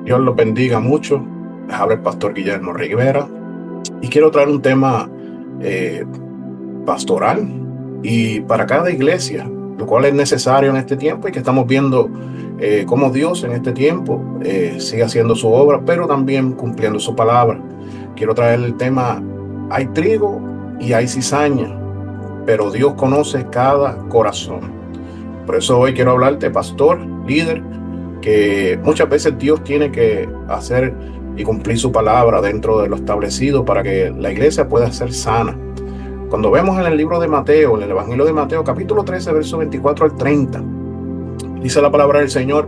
Dios los bendiga mucho. Les habla el pastor Guillermo Rivera y quiero traer un tema eh, pastoral y para cada iglesia, lo cual es necesario en este tiempo y que estamos viendo cómo Dios en este tiempo sigue haciendo su obra, pero también cumpliendo su palabra. Quiero traer el tema: hay trigo y hay cizaña, pero Dios conoce cada corazón. Por eso hoy quiero hablarte, pastor, líder, que muchas veces Dios tiene que hacer y cumplir su palabra dentro de lo establecido para que la iglesia pueda ser sana. Cuando vemos en el libro de Mateo, en el Evangelio de Mateo, capítulo 13, verso 24 al 30, dice la palabra del Señor,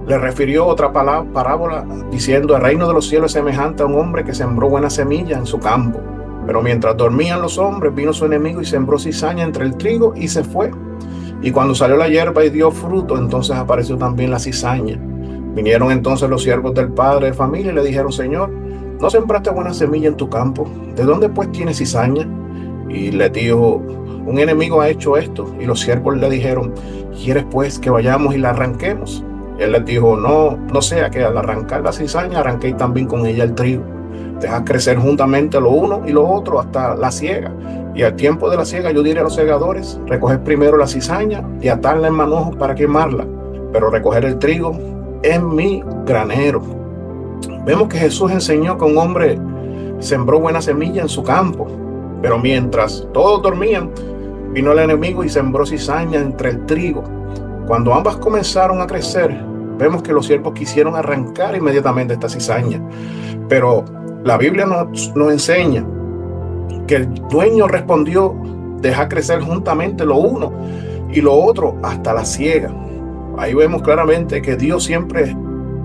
le refirió otra parábola diciendo: el reino de los cielos es semejante a un hombre que sembró buena semilla en su campo. Pero mientras dormían los hombres, vino su enemigo y sembró cizaña entre el trigo y se fue. Y cuando salió la hierba y dio fruto, entonces apareció también la cizaña. Vinieron entonces los siervos del padre de familia y le dijeron: Señor, ¿no sembraste buena semilla en tu campo? ¿De dónde pues tienes cizaña? Y le dijo: un enemigo ha hecho esto. Y los siervos le dijeron: ¿quieres pues que vayamos y la arranquemos? Y él les dijo: no sea que al arrancar la cizaña arranquéis también con ella el trigo. Dejad crecer juntamente lo uno y lo otro hasta la siega. Y al tiempo de la siega yo diré a los segadores: recoged primero la cizaña y atadla en manojos para quemarla, pero recoger el trigo en mi granero. Vemos que Jesús enseñó que un hombre sembró buena semilla en su campo, pero mientras todos dormían, vino el enemigo y sembró cizaña entre el trigo. Cuando ambas comenzaron a crecer, vemos que los siervos quisieron arrancar inmediatamente esta cizaña, pero la Biblia nos enseña que el dueño respondió: deja crecer juntamente lo uno y lo otro hasta la siega. Ahí vemos claramente que Dios siempre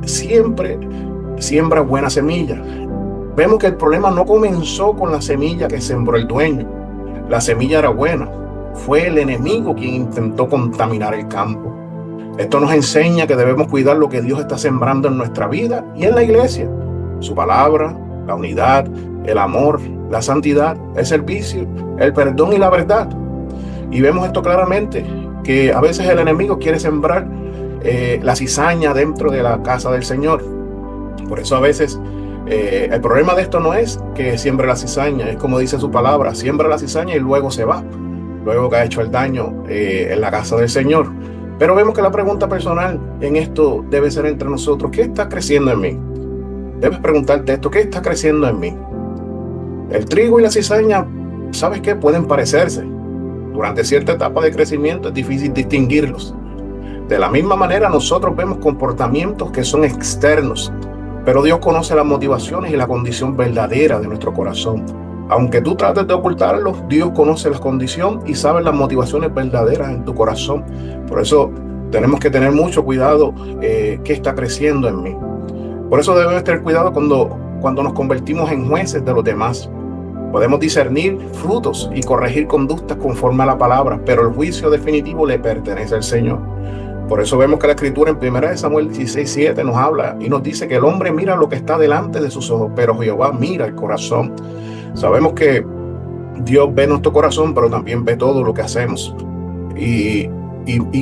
siembra buena semilla. Vemos que el problema no comenzó con la semilla que sembró el dueño. La semilla era buena. Fue el enemigo quien intentó contaminar el campo. Esto nos enseña que debemos cuidar lo que Dios está sembrando en nuestra vida y en la iglesia: su palabra, la unidad, el amor, la santidad, el servicio, el perdón y la verdad. Y vemos esto claramente, que a veces el enemigo quiere sembrar la cizaña dentro de la casa del Señor. Por eso a veces el problema de esto no es que siembre la cizaña, es como dice su palabra: siembra la cizaña y luego se va, luego que ha hecho el daño en la casa del Señor. Pero vemos que la pregunta personal en esto debe ser entre nosotros: ¿qué está creciendo en mí? Debes preguntarte esto: ¿qué está creciendo en mí? El trigo y la cizaña, ¿sabes qué? Pueden parecerse. Durante cierta etapa de crecimiento es difícil distinguirlos. De la misma manera, nosotros vemos comportamientos que son externos, pero Dios conoce las motivaciones y la condición verdadera de nuestro corazón. Aunque tú trates de ocultarlos, Dios conoce la condición y sabe las motivaciones verdaderas en tu corazón. Por eso tenemos que tener mucho cuidado qué está creciendo en mí. Por eso debemos tener cuidado cuando nos convertimos en jueces de los demás. Podemos discernir frutos y corregir conductas conforme a la palabra, pero el juicio definitivo le pertenece al Señor. Por eso vemos que la Escritura en 1 Samuel 16:7 nos habla y nos dice que el hombre mira lo que está delante de sus ojos, pero Jehová mira el corazón. Sabemos que Dios ve nuestro corazón, pero también ve todo lo que hacemos. Y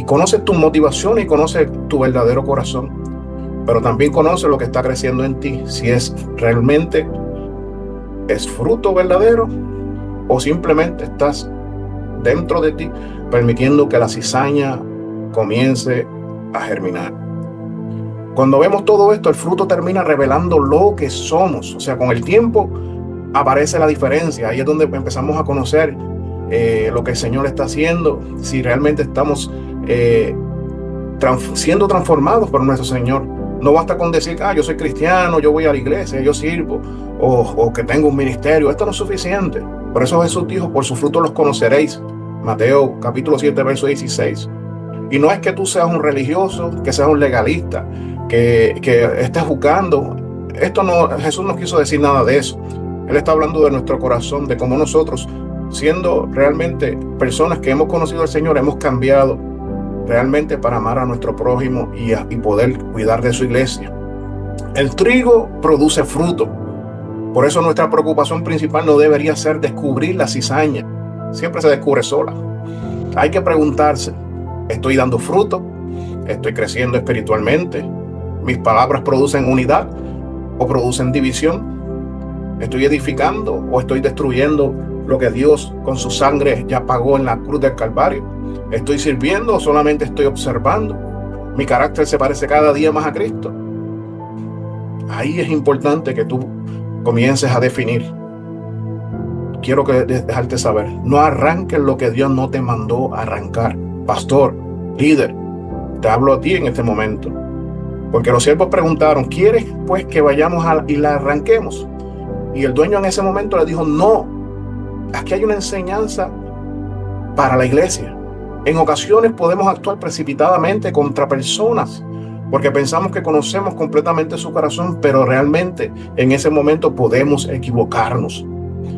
conoce tus motivaciones y conoce tu verdadero corazón, pero también conoce lo que está creciendo en ti, si es realmente es fruto verdadero o simplemente estás dentro de ti permitiendo que la cizaña comience a germinar. Cuando vemos todo esto, el fruto termina revelando lo que somos. O sea, con el tiempo aparece la diferencia. Ahí es donde empezamos a conocer lo que el Señor está haciendo, si realmente estamos siendo transformados por nuestro Señor. No basta con decir: yo soy cristiano, yo voy a la iglesia, yo sirvo, o que tengo un ministerio. Esto no es suficiente. Por eso Jesús dijo: por sus frutos los conoceréis. Mateo capítulo 7, verso 16. Y no es que tú seas un religioso, que seas un legalista, que estés juzgando. Jesús no quiso decir nada de eso. Él está hablando de nuestro corazón, de cómo nosotros, siendo realmente personas que hemos conocido al Señor, hemos cambiado realmente para amar a nuestro prójimo y poder cuidar de su iglesia. El trigo produce fruto. Por eso nuestra preocupación principal no debería ser descubrir la cizaña. Siempre se descubre sola. Hay que preguntarse: ¿estoy dando fruto? ¿Estoy creciendo espiritualmente? ¿Mis palabras producen unidad o producen división? ¿Estoy edificando o estoy destruyendo lo que Dios con su sangre ya pagó en la cruz del Calvario? ¿Estoy sirviendo o solamente estoy observando? ¿Mi carácter se parece cada día más a Cristo? Ahí es importante que tú comiences a definir. Quiero dejarte saber, no arranques lo que Dios no te mandó arrancar. Pastor, líder, te hablo a ti en este momento. Porque los siervos preguntaron, ¿quieres pues que vayamos y la arranquemos? Y el dueño en ese momento le dijo, no, aquí hay una enseñanza para la iglesia. En ocasiones podemos actuar precipitadamente contra personas porque pensamos que conocemos completamente su corazón, pero realmente en ese momento podemos equivocarnos.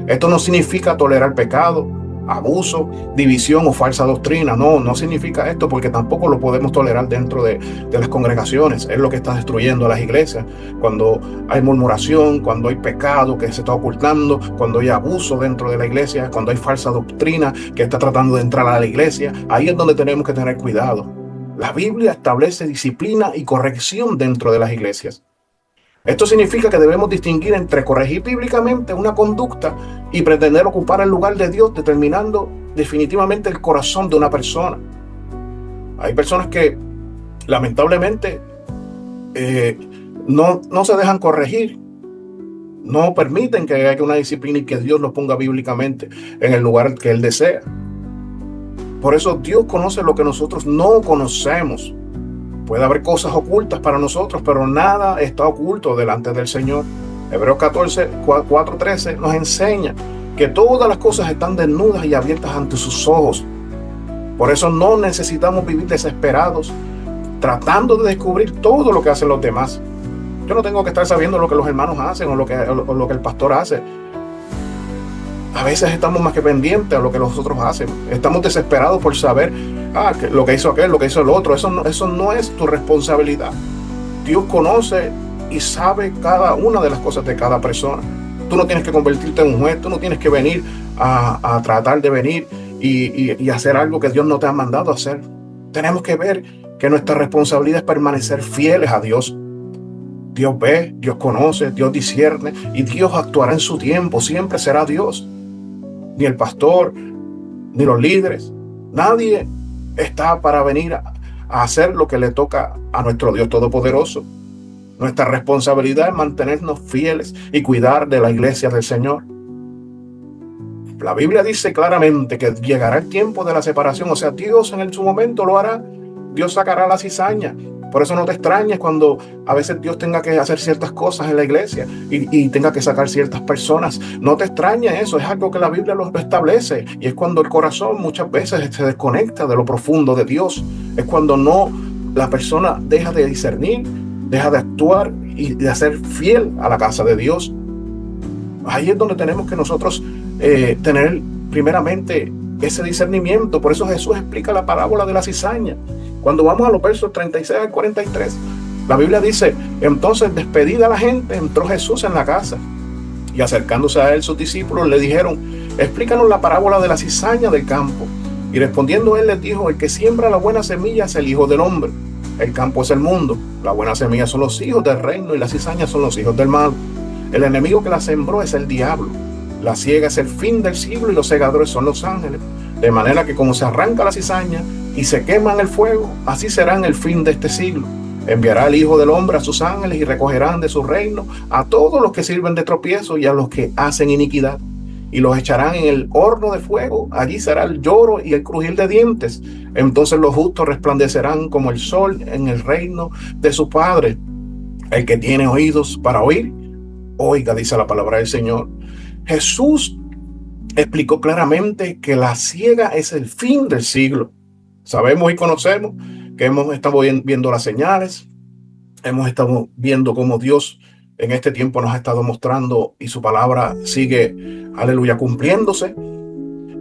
Esto no significa tolerar pecado, abuso, división o falsa doctrina. No significa esto, porque tampoco lo podemos tolerar dentro de las congregaciones. Es lo que está destruyendo a las iglesias. Cuando hay murmuración, cuando hay pecado que se está ocultando, cuando hay abuso dentro de la iglesia, cuando hay falsa doctrina que está tratando de entrar a la iglesia, ahí es donde tenemos que tener cuidado. La Biblia establece disciplina y corrección dentro de las iglesias. Esto significa que debemos distinguir entre corregir bíblicamente una conducta y pretender ocupar el lugar de Dios, determinando definitivamente el corazón de una persona. Hay personas que lamentablemente no se dejan corregir, no permiten que haya una disciplina y que Dios los ponga bíblicamente en el lugar que Él desea. Por eso Dios conoce lo que nosotros no conocemos. Puede haber cosas ocultas para nosotros, pero nada está oculto delante del Señor. Hebreos 4:13 nos enseña que todas las cosas están desnudas y abiertas ante sus ojos. Por eso no necesitamos vivir desesperados, tratando de descubrir todo lo que hacen los demás. Yo no tengo que estar sabiendo lo que los hermanos hacen o lo que el pastor hace. A veces estamos más que pendientes a lo que los otros hacen. Estamos desesperados por saber lo que hizo aquel, lo que hizo el otro. Eso no es tu responsabilidad. Dios conoce y sabe cada una de las cosas de cada persona. Tú no tienes que convertirte en un juez. Tú no tienes que venir a tratar de venir y hacer algo que Dios no te ha mandado a hacer. Tenemos que ver que nuestra responsabilidad es permanecer fieles a Dios. Dios ve, Dios conoce, Dios discierne y Dios actuará en su tiempo. Siempre será Dios. Ni el pastor, ni los líderes, nadie está para venir a hacer lo que le toca a nuestro Dios Todopoderoso. Nuestra responsabilidad es mantenernos fieles y cuidar de la iglesia del Señor. La Biblia dice claramente que llegará el tiempo de la separación, o sea, Dios en su momento lo hará. Dios sacará la cizaña. Por eso no te extrañes cuando a veces Dios tenga que hacer ciertas cosas en la iglesia y tenga que sacar ciertas personas. No te extrañes eso, es algo que la Biblia lo establece. Y es cuando el corazón muchas veces se desconecta de lo profundo de Dios. Es cuando la persona deja de discernir, deja de actuar y de ser fiel a la casa de Dios. Ahí es donde tenemos que nosotros tener primeramente ese discernimiento. Por eso Jesús explica la parábola de la cizaña. Cuando vamos a los versos 36 al 43, la Biblia dice, entonces despedida la gente, entró Jesús en la casa y acercándose a él sus discípulos le dijeron, explícanos la parábola de la cizaña del campo. Y respondiendo él les dijo, el que siembra la buena semilla es el Hijo del Hombre. El campo es el mundo, la buena semilla son los hijos del reino y las cizañas son los hijos del mal. El enemigo que la sembró es el diablo. La siega es el fin del siglo y los segadores son los ángeles. De manera que como se arranca la cizaña y se quema en el fuego, así será en el fin de este siglo. Enviará el Hijo del Hombre a sus ángeles y recogerán de su reino a todos los que sirven de tropiezo y a los que hacen iniquidad. Y los echarán en el horno de fuego. Allí será el lloro y el crujir de dientes. Entonces los justos resplandecerán como el sol en el reino de su Padre. El que tiene oídos para oír, oiga, dice la palabra del Señor. Jesús explicó claramente que la siega es el fin del siglo. Sabemos y conocemos que hemos estado viendo las señales, hemos estado viendo cómo Dios en este tiempo nos ha estado mostrando y su palabra sigue, aleluya, cumpliéndose.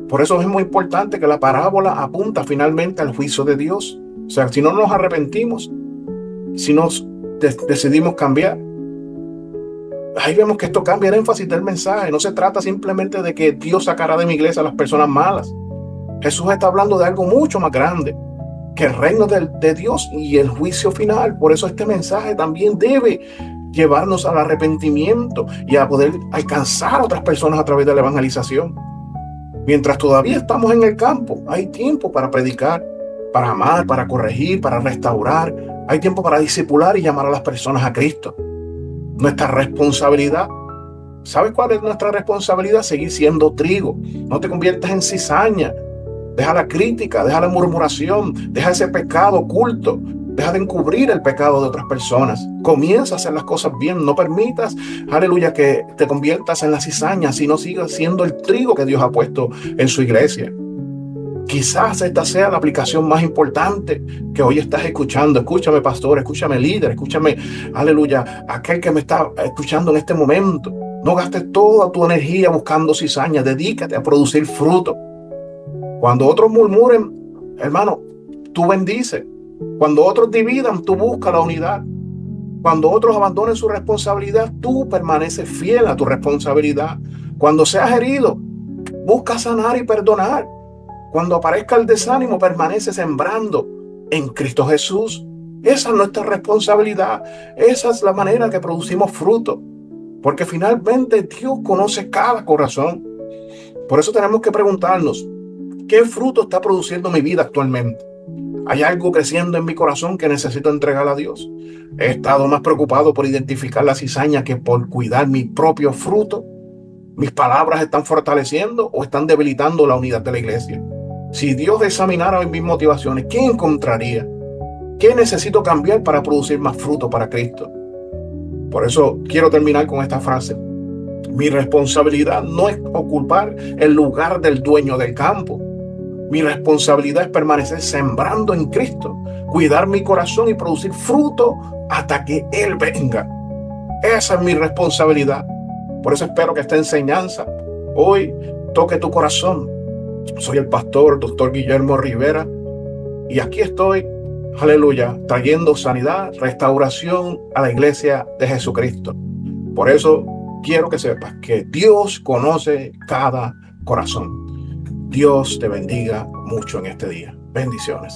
Por eso es muy importante que la parábola apunta finalmente al juicio de Dios. O sea, si no nos arrepentimos, si nos decidimos cambiar, ahí vemos que esto cambia el énfasis del mensaje. No se trata simplemente de que Dios sacará de mi iglesia a las personas malas. Jesús está hablando de algo mucho más grande. que el reino de Dios y el juicio final. Por eso este mensaje también debe llevarnos al arrepentimiento y a poder alcanzar a otras personas a través de la evangelización. Mientras todavía estamos en el campo, hay tiempo para predicar, para amar, para corregir, para restaurar. Hay tiempo para discipular y llamar a las personas a Cristo. Nuestra responsabilidad, ¿sabes cuál es nuestra responsabilidad? Seguir siendo trigo. No te conviertas en cizaña. Deja la crítica, deja la murmuración, deja ese pecado oculto. Deja de encubrir el pecado de otras personas. Comienza a hacer las cosas bien. No permitas, aleluya, que te conviertas en la cizaña, sino sigas siendo el trigo que Dios ha puesto en su iglesia. Quizás esta sea la aplicación más importante que hoy estás escuchando. Escúchame, pastor, escúchame, líder, escúchame, aleluya, aquel que me está escuchando en este momento. No gastes toda tu energía buscando cizaña. Dedícate a producir fruto. Cuando otros murmuren, hermano, tú bendices. Cuando otros dividan, tú buscas la unidad. Cuando otros abandonen su responsabilidad, tú permaneces fiel a tu responsabilidad. Cuando seas herido, busca sanar y perdonar. Cuando aparezca el desánimo, permanece sembrando en Cristo Jesús. Esa es nuestra responsabilidad. Esa es la manera que producimos fruto. Porque finalmente Dios conoce cada corazón. Por eso tenemos que preguntarnos, ¿qué fruto está produciendo mi vida actualmente? ¿Hay algo creciendo en mi corazón que necesito entregar a Dios? ¿He estado más preocupado por identificar la cizaña que por cuidar mi propio fruto? ¿Mis palabras están fortaleciendo o están debilitando la unidad de la iglesia? Si Dios examinara hoy mis motivaciones, ¿qué encontraría? ¿Qué necesito cambiar para producir más fruto para Cristo? Por eso quiero terminar con esta frase. Mi responsabilidad no es ocupar el lugar del dueño del campo. Mi responsabilidad es permanecer sembrando en Cristo, cuidar mi corazón y producir fruto hasta que Él venga. Esa es mi responsabilidad. Por eso espero que esta enseñanza hoy toque tu corazón. Soy el pastor Dr. Guillermo Rivera y aquí estoy, aleluya, trayendo sanidad, restauración a la iglesia de Jesucristo. Por eso quiero que sepas que Dios conoce cada corazón. Dios te bendiga mucho en este día. Bendiciones.